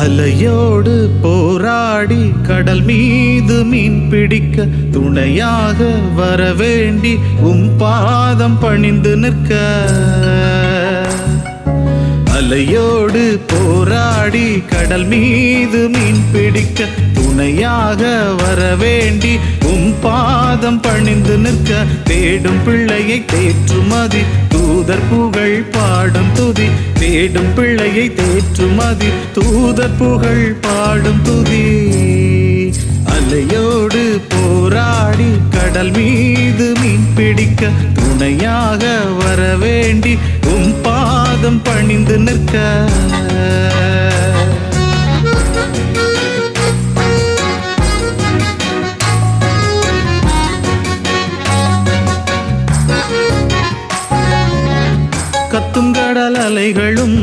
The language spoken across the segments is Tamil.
அலையோடு போராடி கடல் மீது மீன் பிடிக்க துணையாக வரவேண்டி பாதம் பணிந்து நிற்க. அலையோடு போராடி கடல் மீது மீன் பிடிக்க துணையாக வரவேண்டி பாதம் பணிந்து நிற்க. தேடும் பிள்ளையை தேற்றுமதி தூதர் புகழ் பாடும் துதி. தேடும் பிள்ளையை தேற்றுமதி தூதர் புகழ் பாடும் துதி. அலையோடு போராடி கடல் மீது மீன் பிடிக்க துணையாக வரவேண்டி பாதம் பணிந்து நிற்க. கத்தும் கடல் அலைகளும்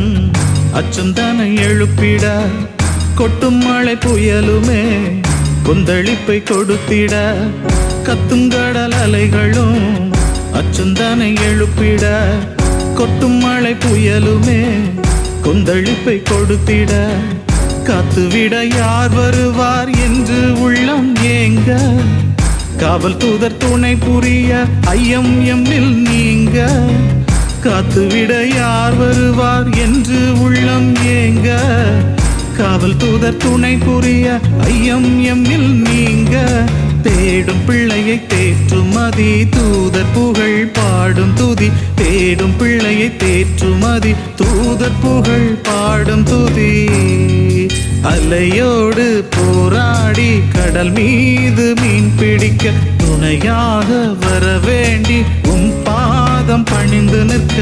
அச்சந்தனை எழுப்பிட, கொட்டும் மழை புயலுமே கொந்தளிப்பை கொடுத்திட. கத்தும் கடல் அலைகளும் அச்சந்தனை எழுப்பிட, கொட்டும் மழை புயலுமே கொந்தளிப்பை கொடுத்திட. காத்துவிட யார் வருவார் என்று உள்ளம் ஏங்க, காவல் தூதர் துணை புரிய ஐயம் எம்மில் நீங்க. காத்துவிட யார் வருவார் என்று உள்ளம் ஏங்க, காவல் தூதர் துணை புரிய ஐயம் எம்மில் நீங்க. தேடும் பிள்ளையை தேற்றுமதி தூதர் புகழ் பாடும் துதி. தேடும் பிள்ளையை தேற்றுமதி தூதர் புகழ் பாடும் துதி. அலையோடு போராடி கடல் மீது மீன் பிடிக்க துணையாக வரவேண்டி பாதம் பணிந்து நிற்க.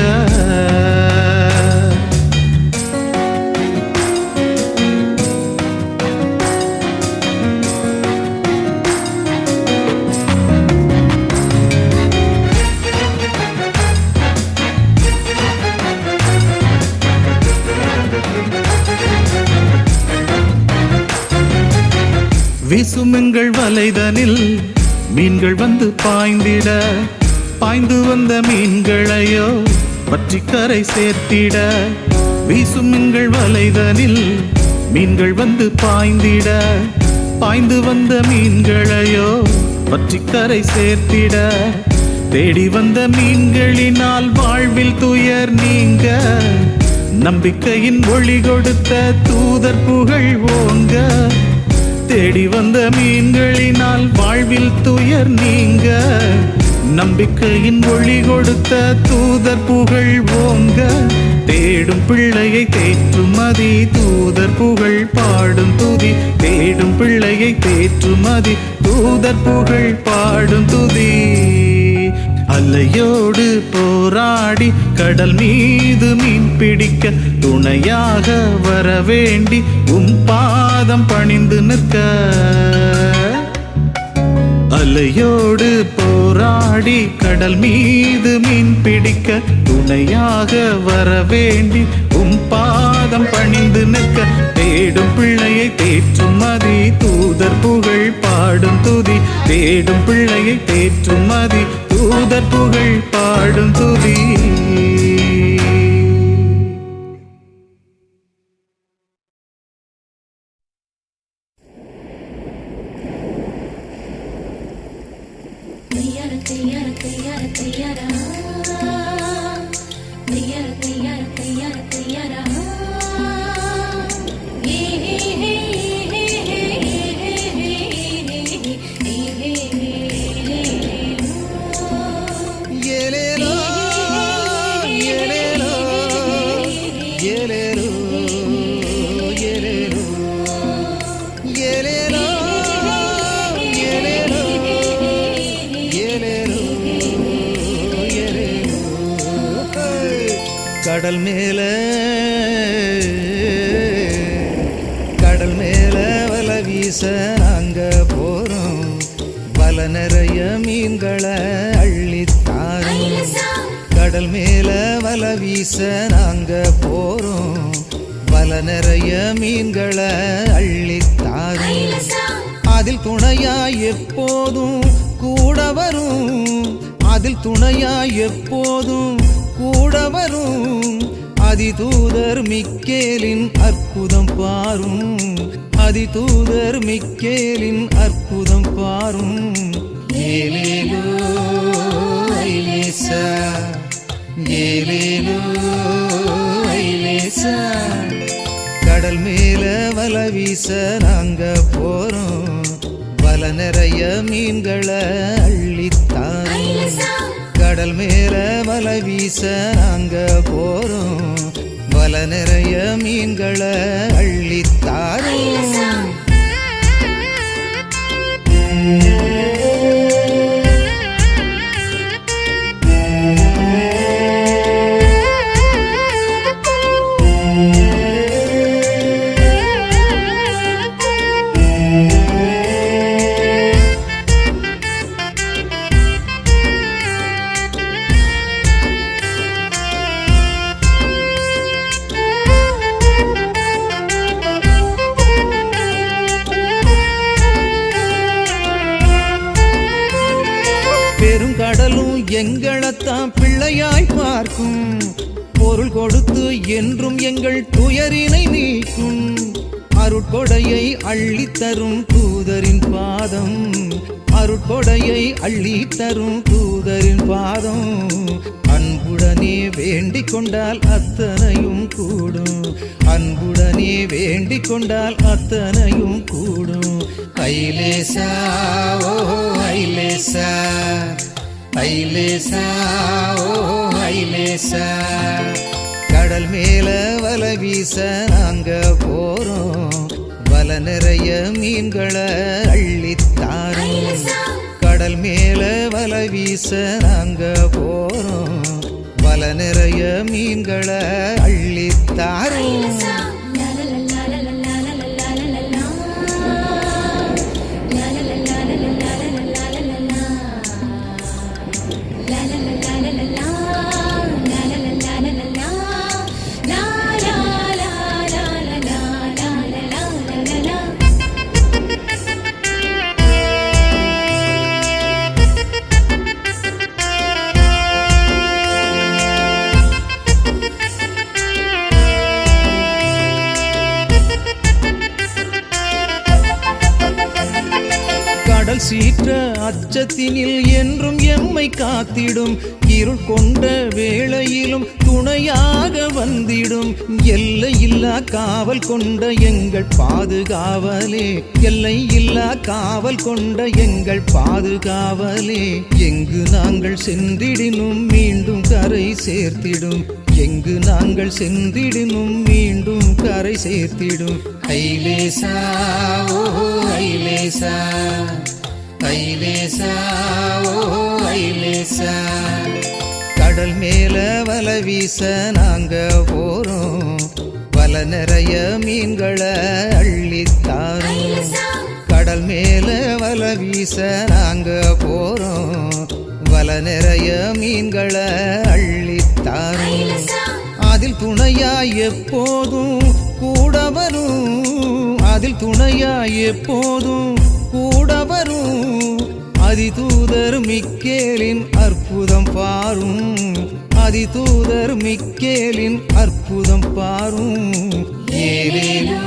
வீசுமெங்கள் வலைதனில் மீன்கள் வந்து பாய்ந்திட, பாய்ந்து வந்த மீன்களையோ பற்றி கரை சேர்த்திட. வீசுமெங்கள் வலைதனில் மீன்கள் வந்து பாய்ந்திட, பாய்ந்து வந்த மீன்களையோ பற்றி கரை சேர்த்திட. தேடி வந்த மீன்களினால் வாழ்வில் துயர் நீங்க, நம்பிக்கையின் ஒளி கொடுத்த தூதர் புகழ் ஓங்க. தேடி வந்த மீன்களினால் வாழ்வில் துயர் நீங்க, நம்பிக்கையின் ஒளி கொடுத்த தூதர் புகழ் ஓங்க. தேடும் பிள்ளையை தேற்றுமதி தூதர் புகழ் பாடும் துதி. தேடும் பிள்ளையை தேற்றுமதி தூதர் புகழ் பாடும் துதி. அலையோடு போராடி கடல் மீது மீன் பிடிக்க துணையாக வரவேண்டி பாதம் பணிந்து நிற்க. அலையோடு போராடி கடல் மீது மீன் பிடிக்க துணையாக வரவேண்டி பாதம் பணிந்து நிற்க. தேடும் பிள்ளையை தேற்றுமதி தூதர் புகழ் பாடும் துதி. தேடும் பிள்ளையை தேற்றுமதி தூதர் புகழ் பாடும் துதி. கடல் மேல வலை வீச நாங்க போறோம், வலை நிறைய மீன்களை அள்ளித்தாரோம். கடல் மேல வல வீச நாங்க போறோம், வல நிறைய மீன்களை அள்ளித்தாரும். அதில் துணையா எப்போதும் கூட வரும், அதில் துணையா எப்போதும் கூட வரும். அதிதூதர் மிக்கேலின் அற்புதம் பாரும், அதிதூதர் மிக்கேலின் அற்புதம் பாரும். ஏலேலோ ஐலேசா, ஏலேலோ ஐலேசா. கடல் மேல வல வீச நாங்க போறோம், வல நிறைய மீன்களை அள்ளித்தாரும். கடல் மேல வல வீச நாங்க போறோம், வல நிறைய மீன்களை அள்ளித்தாரும். பெருங்கடலும் எங்களைத்தான் பிள்ளையாய் பார்க்கும், பொருள் கொடுத்து என்றும் எங்கள் துயரினை நீக்கும். அருட்கொடையை அள்ளித்தரும் தூதரின் பாதம், அருட்கொடையை அள்ளித்தரும் தூதரின் பாதம். அன்புடனே வேண்டிக் கொண்டால் அத்தனையும் கூடும், அன்புடனே வேண்டிக் கொண்டால் அத்தனையும் கூடும். ஐலேசா ஓ ஐலேசா, ஐலேசா ஓ ஐலேசா. கடல் மேல வல வீச நாங்க போறோம், வல நிறைய மீன்களை அள்ளித்தாரும். கடல் மேல வல வீச நாங்க போறோம், வல நிறைய மீன்களை அள்ளித்தாரும். கடல் சீற்ற அச்சத்தினில் என்றும் எம்மை காத்திடும், இருள் கொண்ட வேளையிலும் துணையாக வந்திடும். எல்லையில்லா காவல் கொண்ட எங்கள் பாதுகாவலே, எல்லையில்லா காவல் கொண்ட எங்கள் பாதுகாவலே. எங்கு நாங்கள் சென்றிடினும் மீண்டும் கரை சேர்த்திடும், எங்கு நாங்கள் சென்றிடினும் மீண்டும் கரை சேர்த்திடும். ஐலேசா ஓ ஐலேசா, ஐலேசா ஓ ஐலேசா. கடல் மேல வல வீச நாங்க போறோம், வல நிறைய மீன்களை அள்ளித்தாரும். கடல் மேல வல வீச நாங்க போறோம், வல நிறைய மீன்களை அள்ளித்தாரும். அதில் துணையா எப்போதும் கூட வரும், அதில் துணையா எப்போதும் கூட வரும். அதிதூதர் மிக்கேலின் அற்புதம் பாரும், அதிதூதர் மிக்கேலின் அற்புதம் பாரும். ஏலேலோ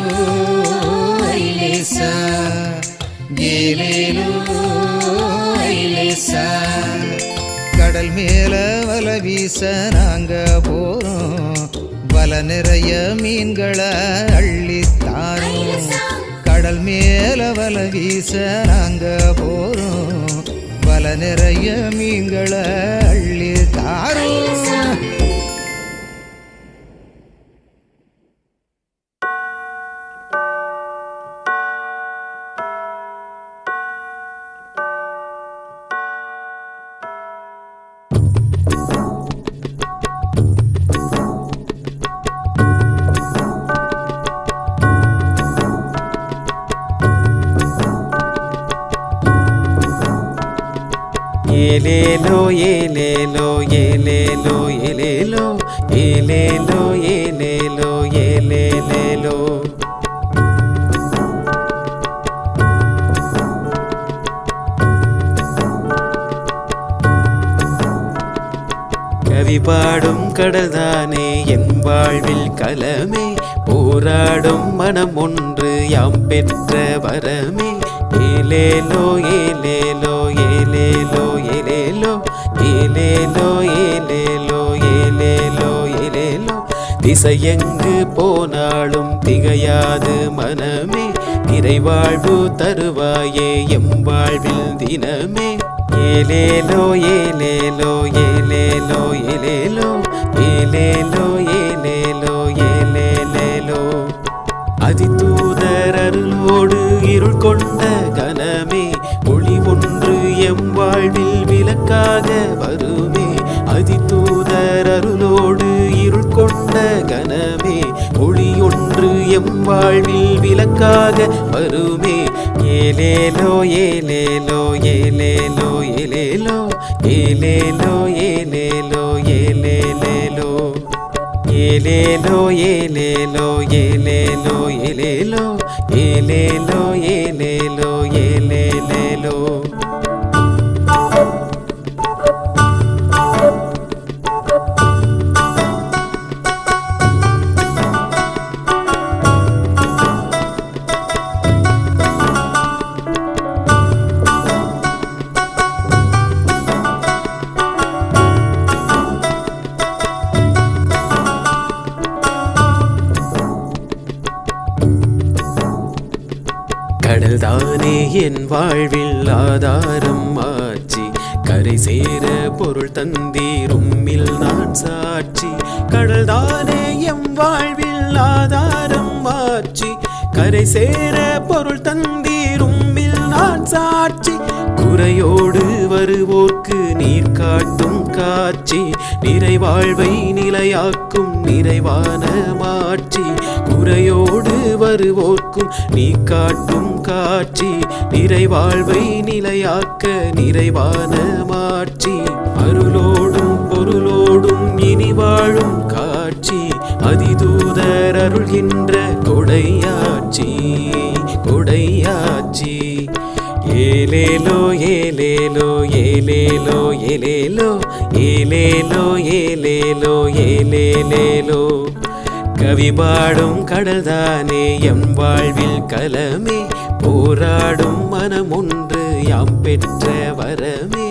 ஐலேசா, ஏலேலோ ஐலேசா. கடல் மேல வல வீச நாங்க போறோம், வல நிறைய மீன்களை அள்ளித்தாரும். கடல் மேல வல வீச நாங்க போறோம், வல நிறைய மீன்களை அள்ளித்தாரும். ஏலேலோ ஏலேலோ ஏலேலோ ஏலேலோ ஏலேலோ ஏலேலோ ஏலேலேலோ. கவி பாடும் கடல்தானே என் வாழ்வில் கலமே, போராடும் மனம் ஒன்று யாம் பெற்ற வரமே. ஏலேலோ ஏலேலோ ஏலேலோ ஏலேலோ ஏலேலோ ஏலேலோ ஏலேலோ ஏலேலோ. திசையெங்கு போனாலும் திகையாது மனமே, நிறைவாழ்வு தருவாயே எம் வாழ்வில் தினமே. ஏலேலோ ஏலேலோ ஏலேலோ ஏலேலோ ஏலேலோ ஏலேலோ ஏலேலேலோ. அதிதூதர் அருளோடு இருள் கொண்ட கனமே, ஒளி ஒன்று எம் வாழ்வில் விளக்காக வருமே. அதிதூதர் அருளோடு இருள் கொண்ட கனமே, ஒளி ஒன்று எம் வாழ்வில் விளக்காக வருமே. ஏலேலோ ஏலேலோ ஏலேலோ ஏலேலோ ஏலேலோ ஏலேலோ ஏலேலேலோ. ஏலேலோ ஏலேலோ ஏலேலோ ஏலேலோ ஏலேலோ ஏலேலோ ஏலேலேலோ. கடல்தானே என் வாழ்வில் ஆதாரம் ஆச்சி, கரை சேர பொருள் தந்தீரும்மில் நான் சாட்சி. கடல்தானே எம் வாழ்வில் ஆதாரம் ஆச்சி, கரை சேர பொருள் தந்தீரும்மில் நான் சாட்சி. குறையோடு வருவோர்க்கு நீர் காட்டும் காட்சி, நிறைவாழ்வை நிலையாக்கும் நிறைவான மாட்சி. குறையோடு வருவோர்க்கும் நீ காட்டும் காட்சி, நிறைவாழ்வை நிலையாக்க நிறைவான மாட்சி. அருளோடும் பொருளோடும் இனி வாழும் காட்சி, அதிதூதர் அருள்கின்ற கொடையாட்சி கொடையாட்சி. ஏலேலோ ஏலேலோ ஏலேலோ ஏலேலோ ஏலேலோ ஏலேலோ ஏலேலேலோ. கவி பாடும் கடல்தானே எம் வாழ்வில் கலமே, போராடும் மனம் ஒன்று யாம் பெற்ற வரமே.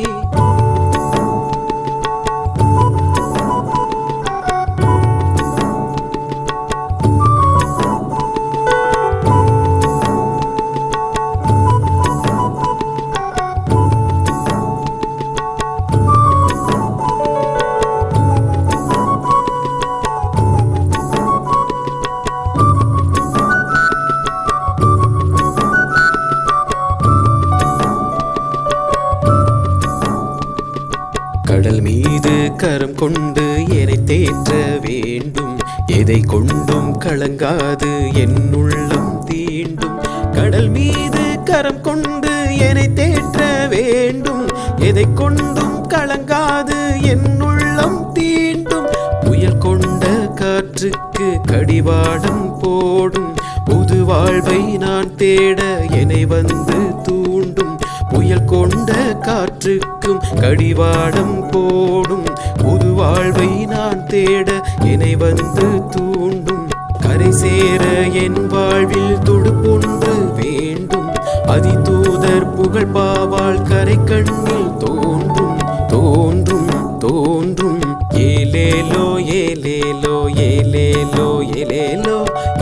கடல் மீது கரம் கொண்டு என்னை தேற்ற வேண்டும், எதை கொண்டும் கலங்காது என் உள்ளம் தீண்டும். கடல் மீது கரம் கொண்டு என்னை தேற்ற வேண்டும், எதை கொண்டும் கலங்காது என் உள்ளம் தீண்டும். புயல் கொண்ட காற்றுக்கு கடிவாளம் போடும், புது வாழ்வை நான் தேட என்னை வந்து தூண்டும். புயல் கொண்ட காற்றுக்கும் கடிவாளம் போடும், புது வாழ்வை நான் தேட என்னை வந்து தூண்டும். கரை சேர என் வாழ்வில் துடுப்பொன்று வேண்டும், அதிதூதர் புகழ் பாவால் கரை கண்ணில் தோன்றும் தோன்றும் தோன்றும். ஏலேலோ ஏலேலோ ஏலேலோ ஏலேலோ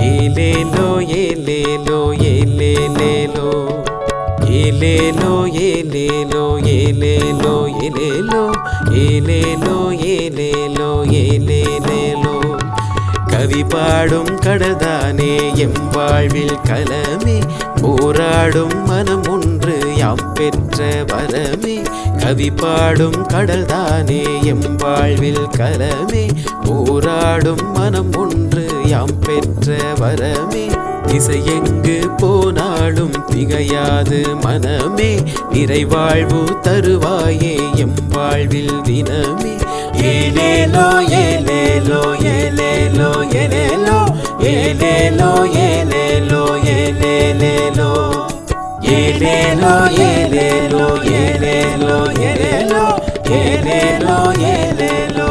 ஏலேலோ ஏலேலோ ஏலேலேலோ. ஏலேலோ ஏலேலோ ஏலேலோ ஏலேலோ ஏலேலோ ஏலேலோ ஏலேலேலோ. கவி பாடும் கடல்தானே எம் வாழ்வில் கலமே, போராடும் மனம் ஒன்று யாம் பெற்ற வரமே. கவி பாடும் கடல்தானே எம் வாழ்வில் கலமே, போராடும் மனம் ஒன்று யாம் பெற்ற வரமே. திசை எங்கு போனாலும் திகையாது மனமே நிறைவாழ்வு தருவாயே எம் வாழ்வில் தினமே. ஏலேலோ ஏலேலோ ஏலேலோ ஏலேலோ ஏலேலோ ஏலேலோ ஏலேலேலோ ஏலேலோ ஏலேலோ ஏலேலோ ஏலேலோ ஏலேலோ ஏலேலோ